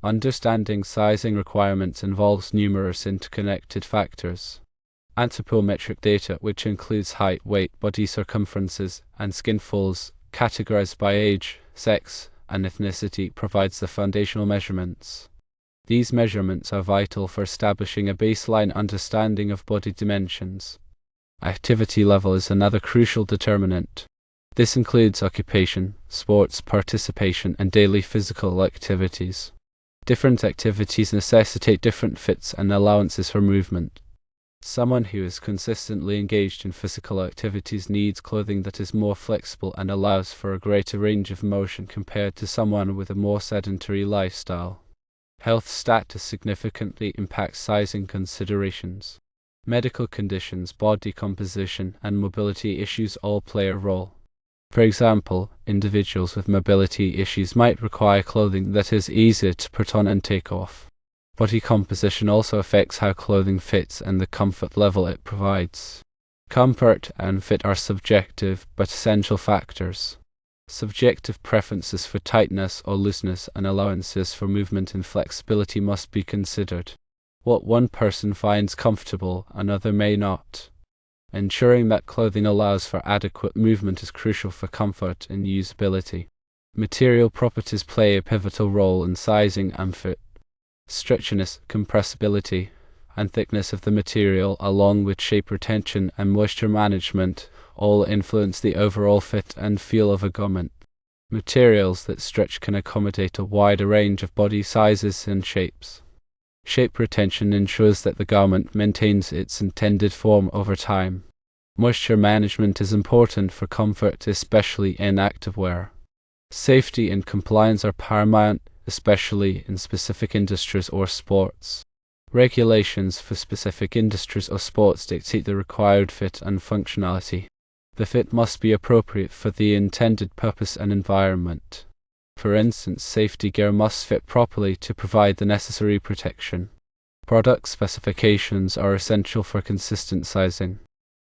Understanding sizing requirements involves numerous interconnected factors. Anthropometric data, which includes height, weight, body circumferences, and skin folds, categorized by age, sex, and ethnicity, provides the foundational measurements. These measurements are vital for establishing a baseline understanding of body dimensions. Activity level is another crucial determinant. This includes occupation, sports participation, and daily physical activities. Different activities necessitate different fits and allowances for movement. Someone who is consistently engaged in physical activities needs clothing that is more flexible and allows for a greater range of motion compared to someone with a more sedentary lifestyle. Health status significantly impacts sizing considerations. Medical conditions, body composition, and mobility issues all play a role. For example, individuals with mobility issues might require clothing that is easier to put on and take off. Body composition also affects how clothing fits and the comfort level it provides. Comfort and fit are subjective but essential factors. Subjective preferences for tightness or looseness and allowances for movement and flexibility must be considered. What one person finds comfortable, another may not. Ensuring that clothing allows for adequate movement is crucial for comfort and usability. Material properties play a pivotal role in sizing and fit. Stretchiness, compressibility, and thickness of the material, along with shape retention and moisture management, all influence the overall fit and feel of a garment. Materials that stretch can accommodate a wider range of body sizes and shapes. Shape retention ensures that the garment maintains its intended form over time. Moisture management is important for comfort, especially in activewear. Safety and compliance are paramount, especially in specific industries or sports. Regulations for specific industries or sports dictate the required fit and functionality. The fit must be appropriate for the intended purpose and environment. For instance, safety gear must fit properly to provide the necessary protection. Product specifications are essential for consistent sizing.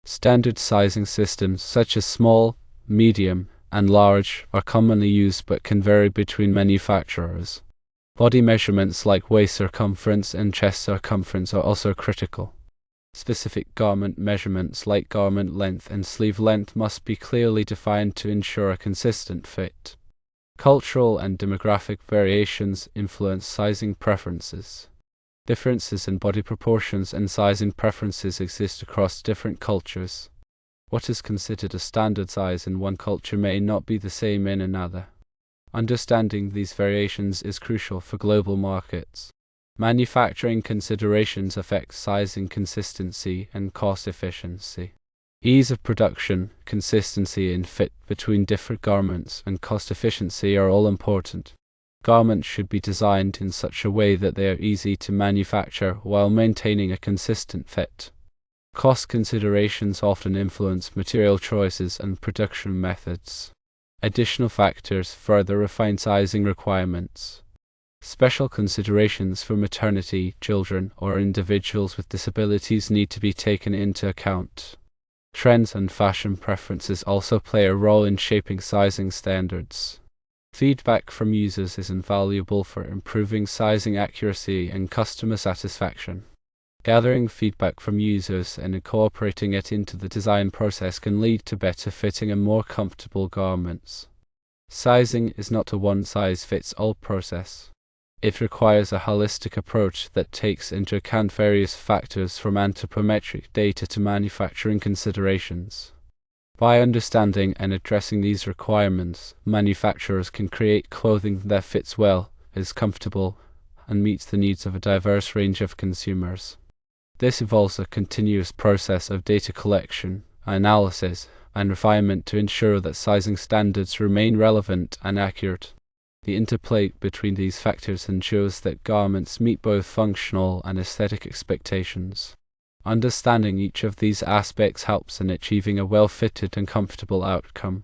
Standard sizing systems such as small, medium, and large are commonly used but can vary between manufacturers. Body measurements like waist circumference and chest circumference are also critical. Specific garment measurements like garment length and sleeve length must be clearly defined to ensure a consistent fit. Cultural and demographic variations influence sizing preferences. Differences in body proportions and sizing preferences exist across different cultures. What is considered a standard size in one culture may not be the same in another. Understanding these variations is crucial for global markets. Manufacturing considerations affect sizing consistency and cost efficiency. Ease of production, consistency in fit between different garments, and cost efficiency are all important. Garments should be designed in such a way that they are easy to manufacture while maintaining a consistent fit. Cost considerations often influence material choices and production methods. Additional factors further refine sizing requirements. Special considerations for maternity, children, or individuals with disabilities need to be taken into account. Trends and fashion preferences also play a role in shaping sizing standards. Feedback from users is invaluable for improving sizing accuracy and customer satisfaction. Gathering feedback from users and incorporating it into the design process can lead to better fitting and more comfortable garments. Sizing is not a one-size-fits-all process. It requires a holistic approach that takes into account various factors from anthropometric data to manufacturing considerations. By understanding and addressing these requirements, manufacturers can create clothing that fits well, is comfortable, and meets the needs of a diverse range of consumers. This involves a continuous process of data collection, analysis, and refinement to ensure that sizing standards remain relevant and accurate. The interplay between these factors ensures that garments meet both functional and aesthetic expectations. Understanding each of these aspects helps in achieving a well-fitted and comfortable outcome.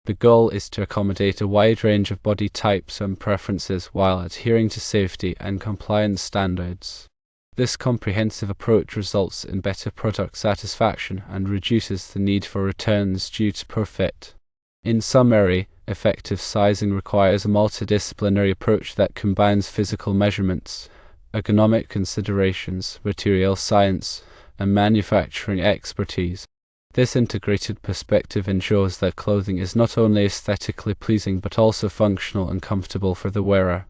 The goal is to accommodate a wide range of body types and preferences while adhering to safety and compliance standards. This comprehensive approach results in better product satisfaction and reduces the need for returns due to poor fit. In summary, Effective sizing requires a multidisciplinary approach that combines physical measurements, ergonomic considerations, material science, and manufacturing expertise. This integrated perspective ensures that clothing is not only aesthetically pleasing but also functional and comfortable for the wearer.